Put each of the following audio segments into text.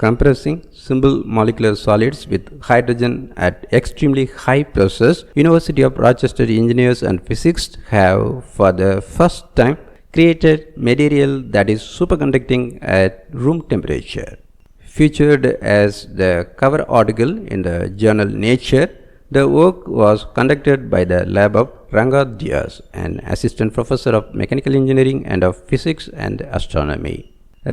compressing simple molecular solids with hydrogen at extremely high pressures, University of Rochester engineers and physicists have for the first time created material that is superconducting at room temperature. Featured as the cover article in the journal Nature, the work was conducted by the lab of Ranga Dias, an assistant professor of mechanical engineering and of physics and astronomy.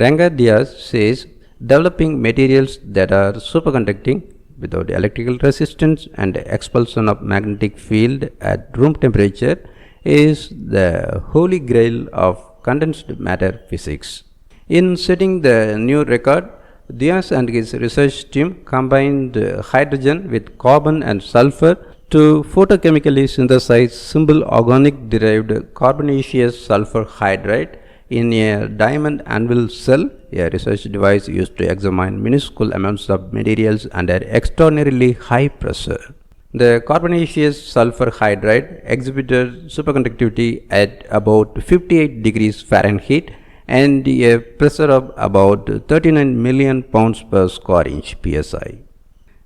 Ranga Dias says developing materials that are superconducting without electrical resistance and expulsion of magnetic field at room temperature is the holy grail of condensed matter physics. In setting the new record, Dias and his research team combined hydrogen with carbon and sulfur to photochemically synthesize simple organic derived carbonaceous sulfur hydride in a diamond anvil cell, a research device used to examine minuscule amounts of materials under extraordinarily high pressure. The carbonaceous sulfur hydride exhibited superconductivity at about 58 degrees Fahrenheit and a pressure of about 39 million pounds per square inch psi.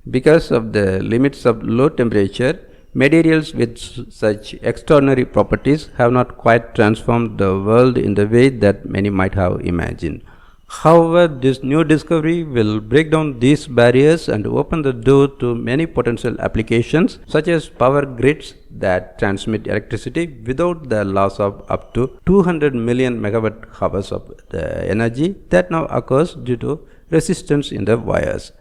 Because of the limits of low temperature, materials with such extraordinary properties have not quite transformed the world in the way that many might have imagined. However, this new discovery will break down these barriers and open the door to many potential applications, such as power grids that transmit electricity without the loss of up to 200 million megawatt hours of the energy that now occurs due to resistance in the wires.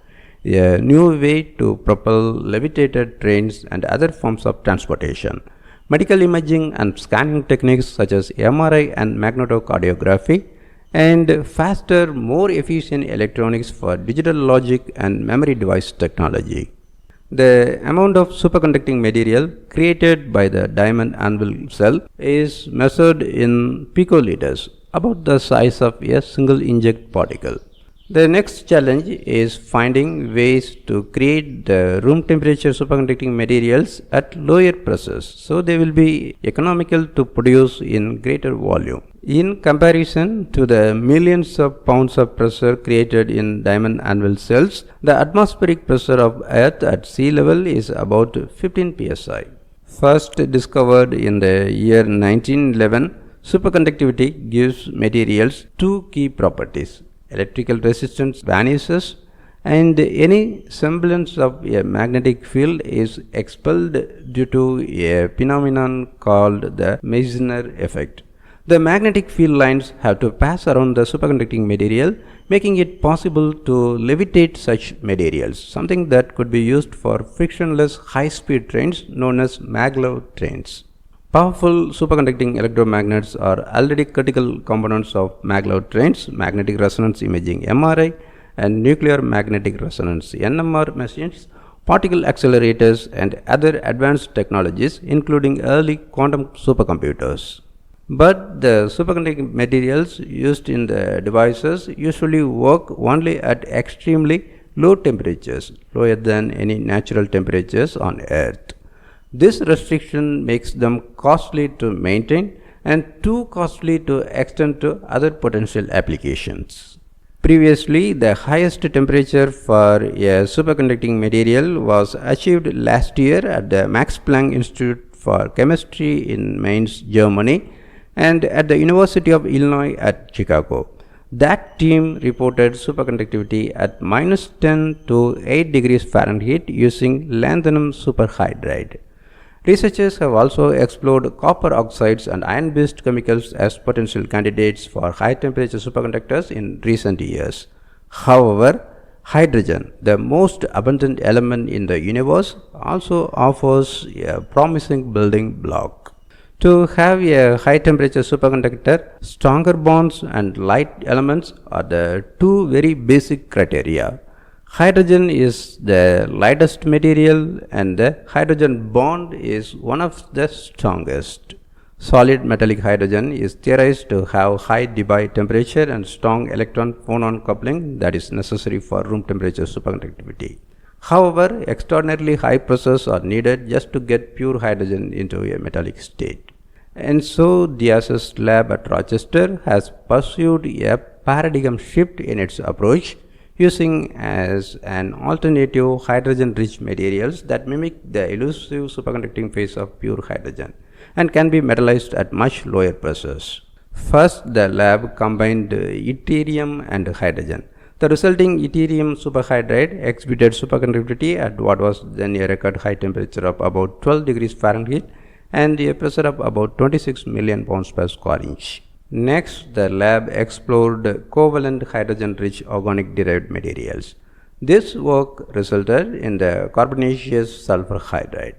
A new way to propel levitated trains and other forms of transportation. Medical imaging and scanning techniques such as MRI and magnetocardiography, and faster, more efficient electronics for digital logic and memory device technology. The amount of superconducting material created by the diamond anvil cell is measured in picoliters, about the size of a single inkjet particle. The next challenge is finding ways to create the room temperature superconducting materials at lower pressures so they will be economical to produce in greater volume. In comparison to the millions of pounds of pressure created in diamond anvil cells, the atmospheric pressure of Earth at sea level is about 15 psi. First discovered in the year 1911, superconductivity gives materials two key properties. Electrical resistance vanishes and any semblance of a magnetic field is expelled due to a phenomenon called the Meissner effect. The magnetic field lines have to pass around the superconducting material, making it possible to levitate such materials, something that could be used for frictionless high-speed trains known as maglev trains. Powerful superconducting electromagnets are already critical components of maglev trains, magnetic resonance imaging MRI, and nuclear magnetic resonance NMR machines, particle accelerators, and other advanced technologies, including early quantum supercomputers. But the superconducting materials used in the devices usually work only at extremely low temperatures, lower than any natural temperatures on Earth. This restriction makes them costly to maintain and too costly to extend to other potential applications. Previously, the highest temperature for a superconducting material was achieved last year at the Max Planck Institute for Chemistry in Mainz, Germany, and at the University of Illinois at Chicago. That team reported superconductivity at -10 to 8 degrees Fahrenheit using lanthanum superhydride. Researchers have also explored copper oxides and iron-based chemicals as potential candidates for high-temperature superconductors in recent years. However, hydrogen, the most abundant element in the universe, also offers a promising building block. To have a high-temperature superconductor, stronger bonds and light elements are the two very basic criteria. Hydrogen is the lightest material and the hydrogen bond is one of the strongest. Solid metallic hydrogen is theorized to have high Debye temperature and strong electron-phonon coupling that is necessary for room temperature superconductivity. However, extraordinarily high pressures are needed just to get pure hydrogen into a metallic state. And so, Dias's lab at Rochester has pursued a paradigm shift in its approach, using as an alternative hydrogen-rich materials that mimic the elusive superconducting phase of pure hydrogen and can be metallized at much lower pressures. First, the lab combined yttrium and hydrogen. The resulting yttrium superhydride exhibited superconductivity at what was then a record high temperature of about 12 degrees Fahrenheit and a pressure of about 26 million pounds per square inch. Next, the lab explored covalent hydrogen-rich organic-derived materials. This work resulted in the carbonaceous sulfur hydride.